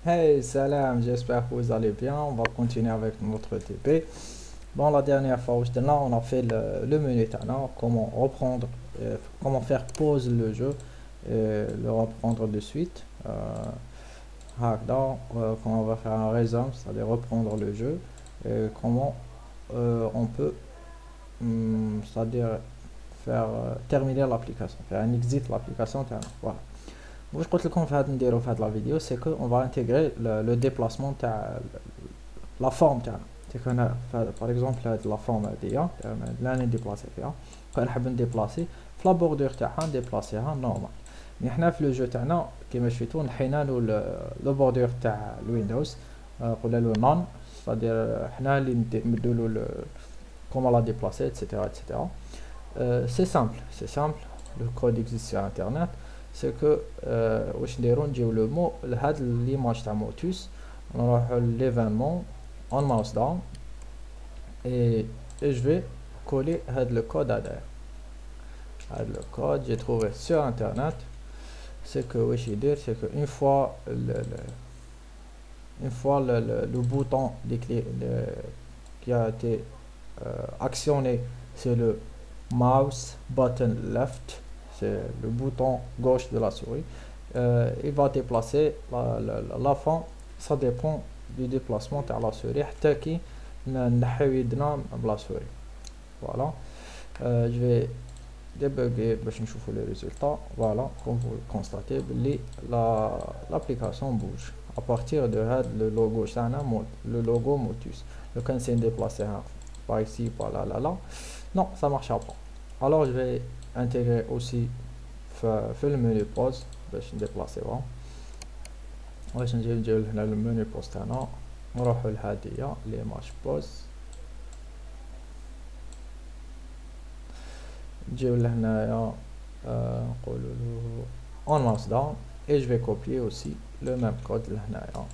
Hey, salam, j'espère que vous allez bien. On va continuer avec notre TP. Bon, la dernière fois, on a fait le menu Tana, comment reprendre, comment faire pause le jeu et le reprendre de suite. Comment on va faire un résumé, c'est-à-dire reprendre le jeu, et comment on peut, c'est-à-dire faire terminer l'application, faire un exit l'application Tana. Voilà. واش قلت لكم في هاد نديرو في هاد لا فيديو سي كو اون فا انتيغري لو ديبلاسمون تاع لا فورم تاعنا. سي كو انا باغ اكزومبل هاد لا فورم هاديا لا نديبلاسي فيها كنحب نديبلاسي في لا بوردور تاعها نديبلاسيها نورمال. مي حنا في لو جو تاعنا كيما شفتو نحينا له لو بوردور تاع الويندوز، قلنا له نون، صادير حنا اللي نمدو له كومون لا ديبلاسي اتسيتيرا اتسيتيرا. سي سامبل لو كود اكزيست sur internet. c'est que واش نديرو نجيو لو مو لهاد ليماج تاع موتوس، نروحو l'événement on mouse down et je vais coller هاد le code هذا. هاد le code j'ai trouvé sur internet. c'est que واش يدير c'est que une fois le bouton qui a été actionné, c'est le mouse button left, c'est le bouton gauche de la souris. Il va déplacer la fin, ça dépend du déplacement de la souris حتى كي نحيو يدنا بلا souris. Voilà. Je vais débugger باش نشوفوا les résultats. Voilà, comme vous le constatez, l'application bouge à partir de le logo تاعنا le logo Motus. Le quand c'est déplacé par ici, par là, là, là, non, ça marchera pas. Alors je vais intégrer aussi le menu pause باش نديبلاسي بها. واش نجيو هنا المنيو بوز تاعنا، نروحو لهادية ليماج بوز، نجيو لهنايا نقولو له on mouse down et je vais copier aussi le même code لهنايا.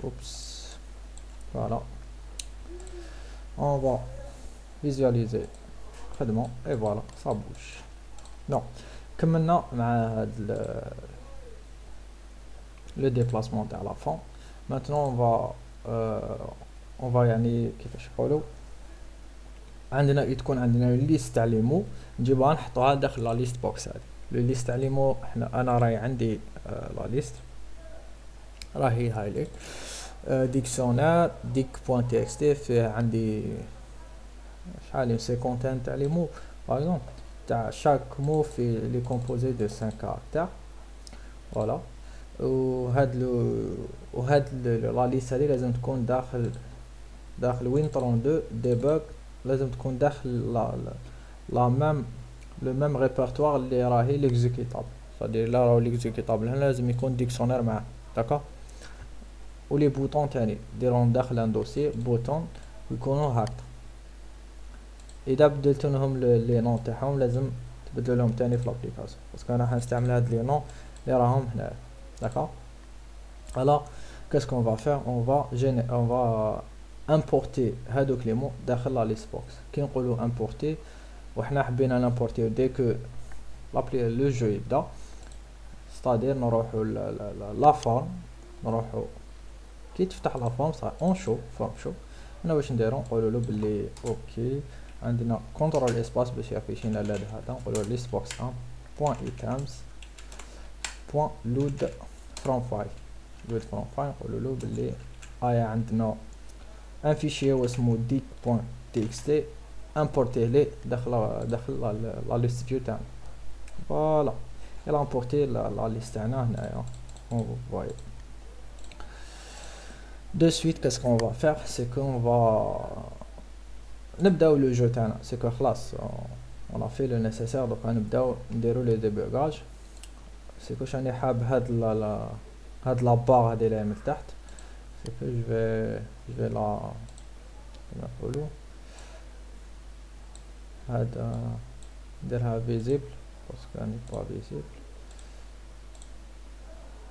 Oups. Voilà. On va visualiser خدمة et voilà, ça bouge. Non. كملنا مع le déplacement تاع la fond. Maintenant on va يعني كيفاش نقولوا عندنا تكون عندنا ليست تاع لي مو نجيبوها نحطوها داخل لا ليست بوكس هذه. لو ليست تاع لي مو انا راهي عندي لا ليست راهي هاي لي ديكسيونير ديك بوان تي اكس تي، فيه عندي شحال سيكونتين تاع لي مو باغ اكزومبل تاع شاك مو في لي كومبوزي دو 5 كاركتير. فوالا. وهاد لا ليست هذه لازم تكون داخل وين 32 ديبوغ، لازم تكون داخل لا ميم لو ميم ريبرتوار اللي راهي ليكزيكيتابل، صدير لا راهو ليكزيكيتابل هنا لازم يكون ديكسيونير معاه. داكا. ولي بوطون تاني ديرهم داخل ان دوسي بوطون يكونوا هكذا. اذا بدلت لهم لي نون تاعهم لازم تبدلوا لهم تاني في لابليكاسيون، باسكو انا حنستعمل هاد لي نون اللي راهم هنا. داكا. alors qu'est-ce qu'on va faire, on va importer هادوك لي مو داخل لا ليست بوكس. كي نقولوا importer وحنا حبينا نامبورتيو دي كو لو جو يبدا، ستادير نروحوا لا فورم، نروحوا كي تفتح لا فورم صافي اون شو فورم شو. هنا واش نديرو نقولوا له باللي اوكي عندنا كنترول اسباس باش يافيشينا لهاد هذا، نقولوا ليست بوكس بوين ايتمز بوين لود فروم فايل. لود فروم فايل نقولوا له باللي هيا عندنا ان فيشي واسمو ديك بوين تي اكس تي، امبورتيه لي داخل لا ليست فيو تاعنا. فوالا يلا امبورتي لا ليست تاعنا هنايا. اون فواي de suite qu'est-ce qu'on va faire, c'est qu'on va نبداو لو جو تاعنا. سي كو خلاص on a fait le nécessaire، donc نبداو نديرو لي ديبوغاج. سي كو شاني حاب هاد لا بار هادي اللي من تحت، سي كو جو في لا نقولو هذا نديرها فيزيبل باسكو راني با فيزيبل.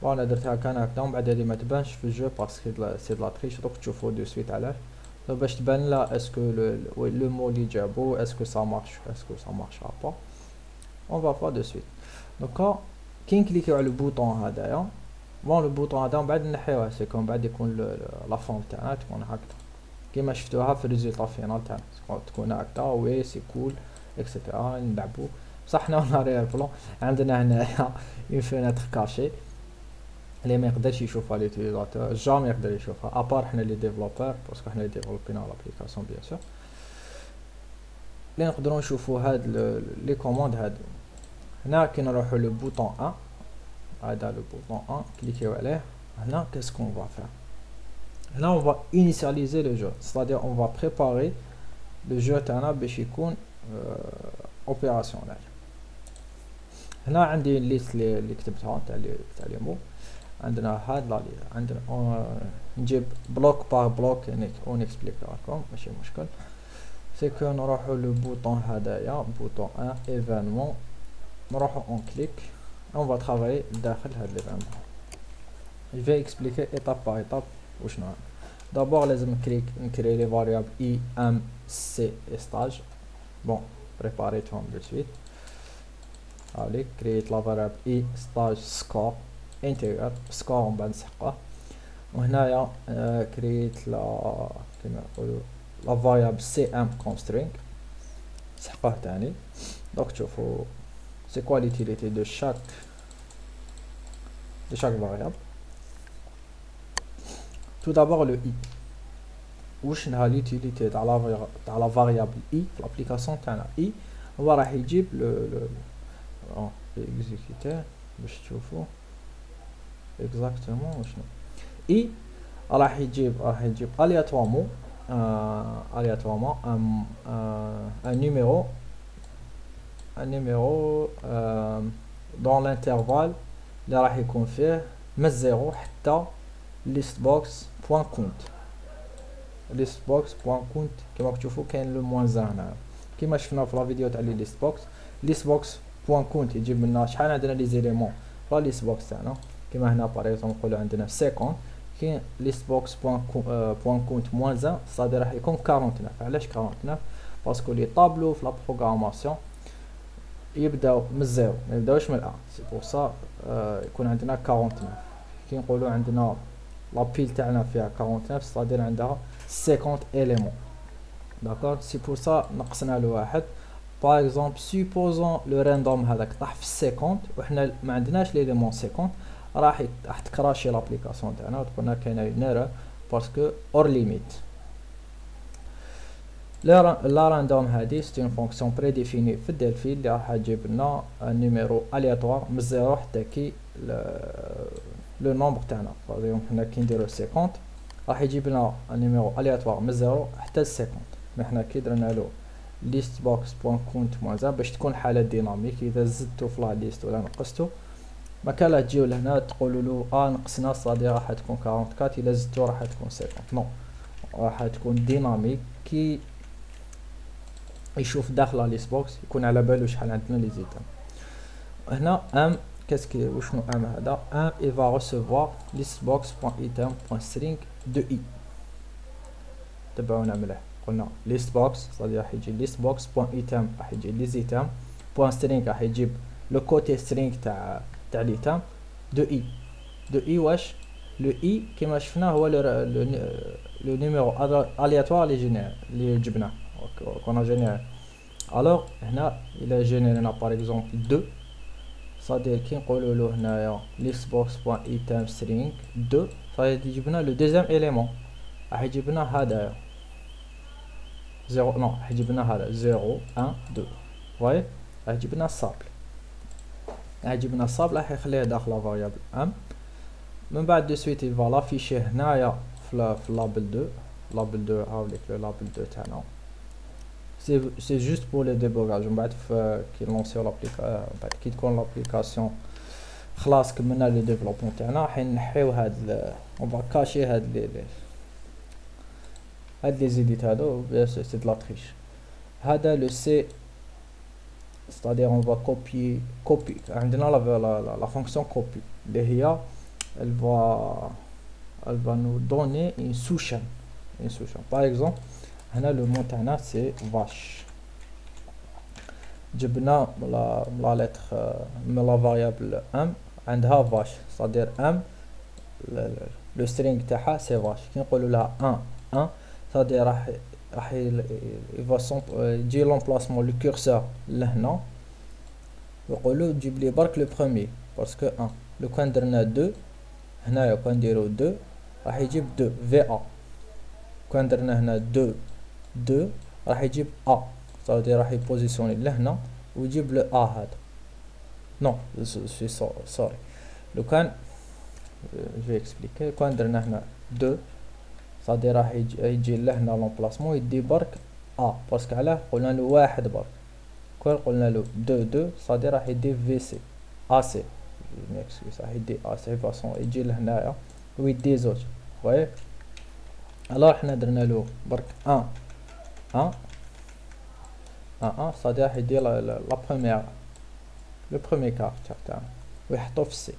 وانا درتها كان هكذا، ومن بعد هذه ما تبانش في الجو باسكو سي دو لا تريش. دوك تشوفو دو سويت علاش باش تبان لا اسكو لو مو اللي جابو اسكو سا مارش اسكو سا مارش با. اون فا با دو سويت. دوكا كي نكليكيو على البوطون هذايا بون لو بوطون هذا من بعد نحيوه سي كون بعد يكون لا فورم تاعنا تكون هكذا كيما شفتوها في الريزولتا فينال تاعنا تكون هكذا وي سي كول اكسيتيرا نلعبو بصح حنا وناريال بلون عندنا هنايا اون فيناتر كاشي اللي ما يقدرش يشوفها ليوتيليزاتور جامي يقدر يشوفها ابار حنا لي ديفلوبور باسكو حنا لي ديفلوبينا لابليكاسيون بيان سور اللي نقدروا نشوفوا هاد لي كوموند هادو هنا كي نروحوا لو بوطون 1 هذا لو بوطون 1 كليكيو عليه هنا كاسكون فا فير هنا on va initialiser le jeu c'est-à-dire on va préparer le jeu تاعنا باش يكون اوبيراسيونيل هنا عندي الليست اللي كتبتها تاع لي مو عندنا هاد لا عندنا نجيب بلوك بار بلوك اون اكسبليك لكم ماشي مشكل سي كو نروحو لو بوطون هدايا بوطون 1 ايفينمون نروحو اون كليك on va travailler داخل هاد ليفينمون je vais expliquer étape par étape وشنو d'abord لازم نكري لي فاريابل اي ام سي ستاج بون بريباريتهم دو سويت هاوليك كريت لا فاريابل اي ستاج سكور انتيجر سكور من بعد نسحقه وهنايا كريت لا كيما نقولوا لا فاريابل سي ام كونسترينغ نسحقه تاني دونك تشوفوا سي كوا ليتيليتي دو شاك variable. Tout d'abord le i. واش نها l'utilité تاع la variable i في l'application تاعنا i هو راح يجيب لو exécuter باش تشوفوا exactement وشنو i راح يجيب aléatoirement un numéro dans l'intervalle اللي راح يكون فيه من 0 حتى listbox.count listbox.count كما تشوفوا كاين لو موان هنا كما شفنا في لا فيديو تاع لي listbox.count يجيب لنا شحال عندنا لي زيليمون في لا listbox تاعنا كما هنا باغ اكزومبل نقولوا عندنا 50 كاين listbox.count موان 1 صافي راح يكون 49 علاش 49 باسكو لي طابلو في لا بروغراماسيون يبداو من الزيرو ما يبداوش من الان سي بور سا يكون عندنا 49 كي نقولوا عندنا لا بيل تاعنا فيها 49 صادير عندها 50 اليمون داكور سي بور سا نقصنا له واحد باغ اكزومبل سوبوزون لو راندوم هذاك طاح في 50 وحنا ما عندناش ليليمون 50 راح تكراشي لابليكاسيون تاعنا وتقول لنا كاينه اون ايرور باسكو اور ليميت لا راندوم هادي سي اون فونكسيون بريديفيني في الدلفي اللي راح تجيب لنا نيميرو الياتوار من 0 حتى كي لو نومبر تاعنا باغ حنا كي نديرو 50 راح يجيب لنا نيميرو الياتوار من 0 حتى 50 مي حنا كي درنا له listbox.count موان باش تكون حاله ديناميك اذا زدتو في لا ليست ولا نقصتو ما كان لا تجيو لهنا تقولوا له نقصنا صادي راح تكون 44 اذا زدتو راح تكون 50 نو راح تكون ديناميك كي يشوف داخل ليست بوكس يكون على بالو شحال عندنا لي زيتام هنا ام كاسكي وشنو ام هذا ام il va recevoir listbox.item.string de i تبعونا مليح قلنا listbox صافي راح يجي listbox.item راح يجي لي زيتام .string راح يجيب لو كوتي string تاع ليتام دو اي واش لو اي كما شفنا هو لو نيميرو الياتوار اللي جبناه كنا جينيرال الوغ هنا الى جينيرينا باغ اكزومبل 2 صادير كي نقولوا له هنايا listbox.item string 2 صافي يجيب لنا لو دوزيام اليمون راح يجيب لنا هذا 0 نو راح يجيب لنا هذا 0 1 2 فواي راح يجيب لنا الصابل راح يخليه داخل لا فاريابل ام من بعد دو سويت يفا لافيشي هنايا في لابل 2 هاوليك لو لابل 2 تاعنا سي جوست بور لي ديبوغاج من بعد كي لونسيو لابليكاسيون بعد كي تكون لابليكاسيون خلاص كملنا لي ديفلوبمون تاعنا راح نحيو هاد اون فا كاشي هاد لي زيديت هادو سي دو لا تريش هذا لو سي c'est-à-dire on va copier عندنا la fonction copy اللي هي elle va nous donner une sous-chaîne par exemple هنا لو مون تاعنا سي vache جبنا لا لتر من لا فاريابل ام عندها vache c'est-à-dire ام لو سترينغ تاعها سي vache. كي نقولوا لها 1 صادي راح يجي لومبلاسمون لو كورسور لهنا ويقولوا جيب لي برك لو بروميي باسكو 1. لو كان درنا 2 هنايا كان نديرو 2 راح يجيب 2 في ا. كان درنا هنا 2 راح يجيب ا صادي راح يبوزيسيوني لهنا ويجيب لو ا هذا. نو سي سوري لو كان جو اكسبليكي كان درنا هنا 2 صادي راح يجي لهنا لومبلاسمون يدي برك ا باسكو علاه قلنا له واحد برك كون قلنا له 2 صادي راح يدي في سي ا سي ميكسكيوز راح يدي ا سي فاصون يجي لهنايا ويدي زوج وي. الوغ حنا درنا له برك 1 صادي راح يدي لا بروميير لو بروميي كاركتير تاعنا ويحطو في سي.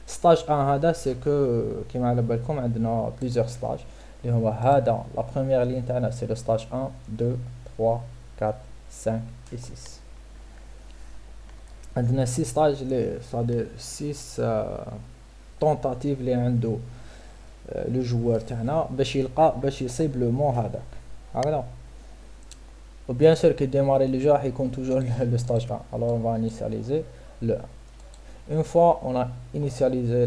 ستاج 1 هذا سي كو كيما على بالكم عندنا بليزيور ستاج اللي هو هذا لا بروميير لين تاعنا سي لو ستاج 1 2 3 4 5 et 6. عندنا 6 ستاج لي صادي 6 طونطاتيف اللي عنده لو جوار تاعنا باش يصيب لو مون هذاك هكذا. و بيان سور كي ديماري لو جو راح يكون توجور لو ستاج 1. alors on va initialiser le 1. une fois on a initialisé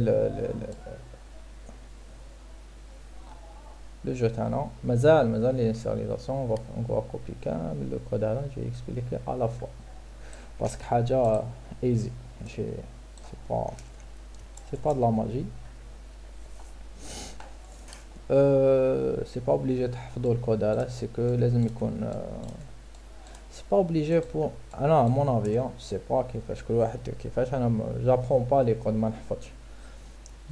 le jeu تاعنا مازال l'initialisation on va copier كامل لو كود هذا je vais expliquer à la fois parce que حاجه easy ماشي c'est pas de la magie. c'est pas obligé تحفظوا الكود هذا سي كو لازم يكون c'est pas obligé pour انا mon avis je sais pas كيفاش كل واحد كيفاش. انا j'apprends pas les codes ما نحفظش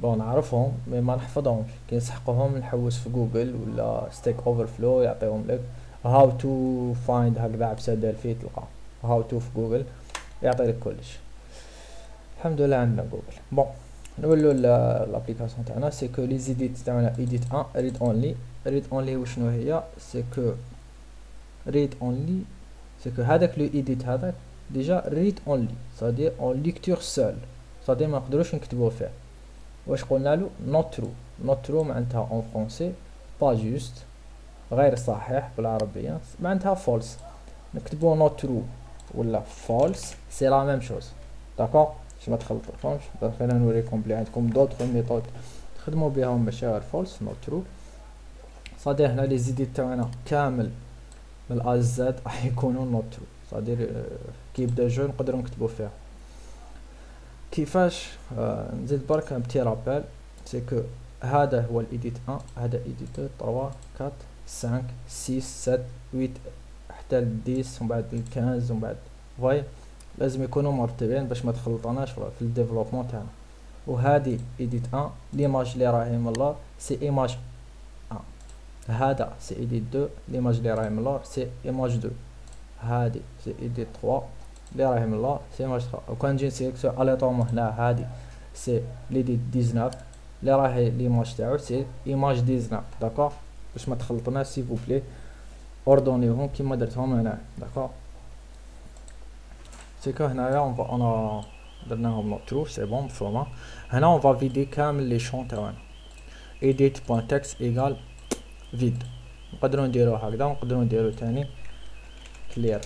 بون نعرفهم مي ما نحفظهمش. كي نسحقوهم نحوس في جوجل ولا ستيك اوفرفلو يعطيهم لك how to find هكذا عبسه دار فيه تلقى how to في جوجل يعطي لك كلش. الحمد لله عندنا جوجل. بون نولوا لابليكاسيون تاعنا سي كو لي زيديت تاعنا ايديت 1 ريد اونلي وشنو هي سي كو ريد اونلي سي كو هذاك لو ايديت هذاك ديجا ريد اونلي صادي اون ليكتور سول صادي ما نقدروش نكتبوه فيه. واش قلنا له نوت ترو معناتها اون فرونسي با جوست غير صحيح بالعربيه معناتها فولس. نكتبوه نوت ترو ولا فولس سي لا ميم شوز داكور باش ما تخلطوش. خلينا نوريكم بلي عندكم دوطخ ميثود تخدموا بهم ماشي غير فولس نوت ترو. صادي هنا لي زيديت تاعنا كامل من ا زد راح يكونوا نوت ترو صادي كي يبدا الجو نقدروا نكتبوا فيها كيفاش. نزيد برك بتي رابيل سي كو هذا هو الايديت 1 هذا ايديت 2 3 4 5 6 7 8 حتى ل 10 ومن بعد ل 15 ومن بعد فاي لازم يكونوا مرتبين باش ما تخلطوناش في الديفلوبمون تاعنا. وهذه ايديت 1 ليماج اللي راهي من اللور سي ايماج 1. هذا سي ايديت 2 ليماج اللي راهي من اللور سي ايماج 2. هذه سي ايديت 3 اللي راهي من اللور سي ايماج 3. وكان نجي نسيليكسيون اليطوم هنا هذه سي ليديت 19 اللي راهي ليماج تاعو سي ايماج 19 داكور باش ما تخلطوناش سي فو بلي اوردونيهم كيما درتهم هنا داكور. سي كو هنايا انا درناهم نوت ترو سي بون مفهومه. هنا اون فا فيدي كامل لي شون تاعنا edit.text ايغال فيد. نقدروا نديرو هكذا ونقدروا نديرو تاني كلير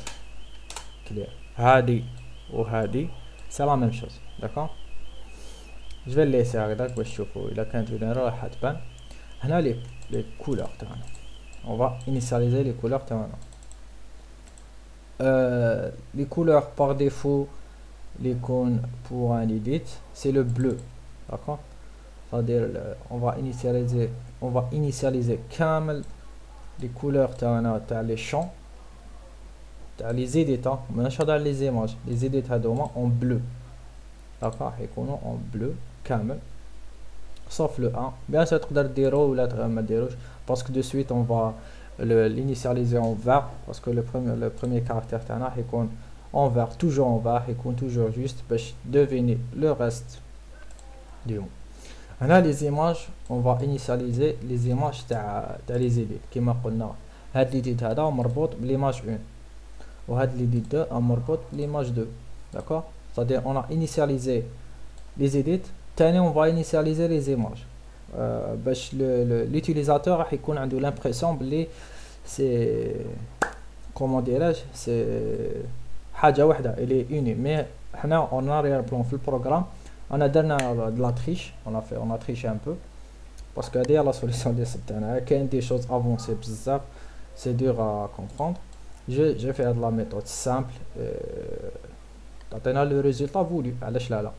هادي وهادي سي لا ميم شوز داكور. جو في ليسي هكذاك باش تشوفوا الا كانت فيديو راح تبان. هنا لي كولور تاعنا اون فا انيسياليزي لي كولور تاعنا. les couleurs par défaut l'icône pour un edit c'est le bleu d'accord. c'est-à-dire on va initialiser كامل les couleurs تاع les champs تاع les edits ماشي هذا les images les edits هذوما en bleu d'accord يكونوا en bleu كامل sauf le 1 bien sûr تقدر ديرو ولا ما ديروش parce que de suite on va l'initialiser en vert parce que le premier caractère تاعنا يكون en vert toujours en vert يكون toujours juste باش deviner le reste du mot. هنا les images on va initialiser les images تاع les edits كما قلنا. هاد l'edit هذا مربوط بليماج 1 وهاد l'edit 2 مربوط بليماج 2 d'accord. c'est-à-dire on a initialisé les edits تاني on va initialiser les images باش l'utilisateur راح يكون عنده l'impression بلي سي كومون ديراج سي حاجه واحده اللي اوني. مي حنا اون اريير بلان في البروغرام انا درنا د لا تريش اون تريشي ان بو باسكو هادي هي لا سوليسيون اللي صبتها. كاين دي شوز افونسي بزاف سي دور ا كومبروندر. جي في هاد لا ميثود سامبل تعطينا لو ريزولتا فولو. علاش لا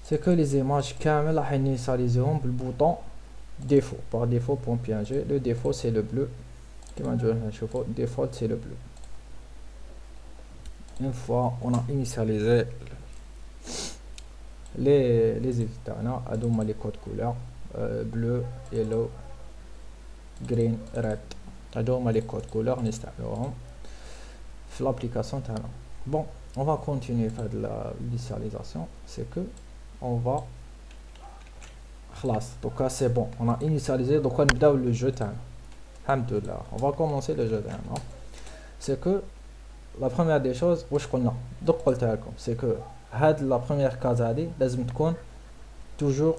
سي كو لي زيماج كامل راح نيساليزيهم بالبوطون ديفو باغ ديفو بون بي ان جي. لو ديفو سي لو بلو كيما نشوفو ديفولت سي لو بلو. une fois on a initialisé les édits تاعنا هادو هما لي كود كولور bleu yellow green red. هادو هما لي كود كولور نستعملوهم في لابليكاسيون تاعنا. bon on va continuer في هاد l'initialisation. c'est que on va خلاص دوكا سي بون on a initialisé. دوكا نبداو لو جو تاعنا الحمد لله. on va commencer le jeu تاعنا. c'est que la première des choses واش قلنا دوك قلتها لكم سي كو هاد لا بروميير كاز هادي لازم تكون توجور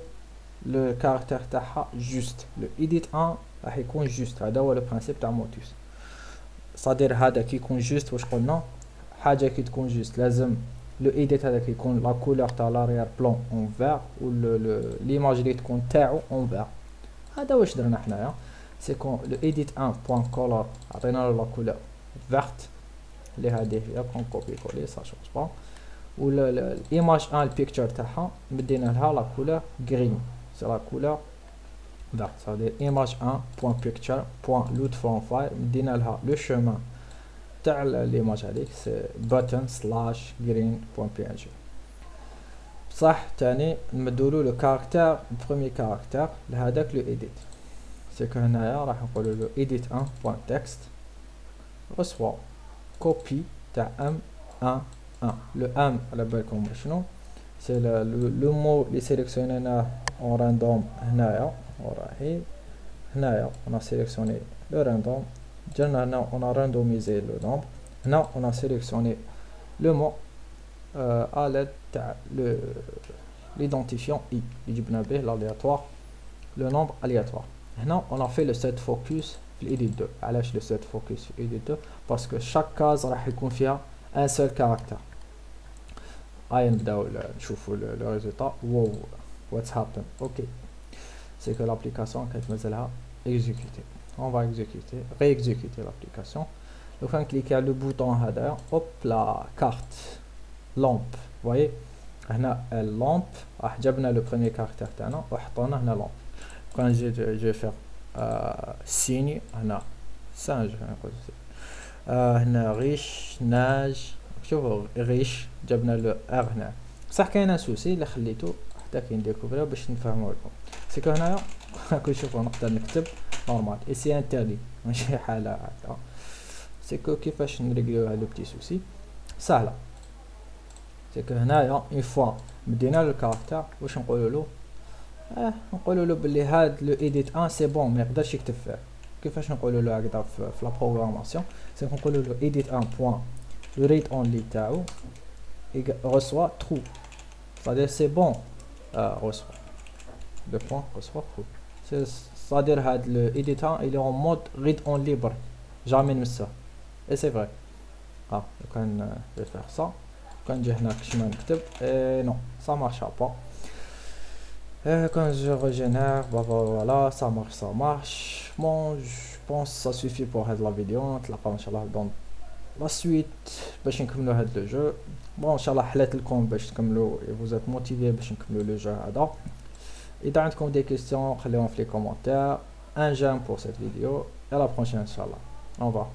لو كاركتير تاعها جوست. لو ايديت 1 راح يكون جوست. هذا هو لو برينسيپ تاع موتوس. صادير هذا كي يكون جوست واش قلنا حاجه كي تكون جوست لازم لو ايديت هذا كيكون لا كولور تاع لاريير بلون اون فير و ليماج اللي تكون تاعو اون فير. هذا واش درنا حنايا سي كون لو ايديت 1 بوين كولور عطينا له لا كولور فيرت اللي هذه هي كون كوبي كولي سا شونج با. و الايماج 1 البيكتشر تاعها مدينا لها لا كولور غرين سي لا كولور فيرت. صافي ايماج 1 بوين بيكتشر بوين لود فروم فايل مدينا لها لو شومان تاع ليماج هذيك سي بوتن سلاش غرين بوين بي ان جي. بصح تاني نمدولو لو كاركتير بروميير كاركتير لهذاك لو ايديت. سي كو هنايا راح نقولو له ايديت 1 بوين تكست رسوا كوبي تاع ام 1 1. لو ام على بالكم شنو سي لو مو اللي سيليكسيونيناه اون راندوم. هنايا وراهي هنايا انا سيليكسيوني لو راندوم. جانا هنا اون راندوميزي لو نومبر. هنا اون سيليكسيوني لو مو ا لاد تاع لو ليدونتيفيون اي اللي جبنا به الالياتوار لو نومبر الياتوار. هنا اون في لو سيت فوكس في الايديت 2. علاش لو سيت فوكس في الايديت 2 باسكو شاك كاز راح يكون فيها ان سول كاركتر. نبداو نشوفوا لو ريزولتا. واو واتس هابن. اوكي سي كو لابليكاسيون كانت مازالها اكزيكوتي. on va exécuter réexécuter l'application. لو كان كليكي على لو بوطون هذا هوب لا كارت لامب. voyez هنا اللامب راح جبنا لو بريمير كاركتير تاعنا وحطونا هنا لامب. كان جي فير سيني هنا سانج هنا ريش ناج. شوفوا ريش جبنا له ار هنا. صح كاين سوسي اللي خليته حتى كي نديكوفريو باش نفهمو لكم. سي كو هنايا راكم تشوفوا نقدر نكتب نورمال اي سي انتردي ماشي حاله هكا. سي كو كيفاش نريغليو هاد لو بتي سوسي سهله. سي كو هنايا اون فوا مدينا له الكاركتر واش نقولوا له نقولوا له بلي هاد لو ايديت 1 سي بون ما يقدرش يكتب فيه. كيفاش نقولوا له هكذا في لا بروغراماسيون سي نقولوا له ايديت 1 بوين لو ريت اونلي تاعو reçoit true. c'est-à-dire c'est bon reçoit le point reçoit true. c'est-à-dire هاد le editor il est en mode read on libre jamais نمسه. et c'est vrai كان faire ça كان نجي هنا كش ما نكتب non ça marche pas. quand je régénère voilà ça marche. bon je pense ça suffit pour هاد la vidéo. نتلاقاو ان شاء الله dans la suite باش نكملوا هاد لو جو. بون ان شاء الله حلات لكم باش تكملوا vous êtes motivé باش نكملوا لو جو هذا. اذا عندكم دي كيستيون خليهم في لي كومونتير. un j'aime pour cette vidéo et à la prochaine inchallah. au revoir.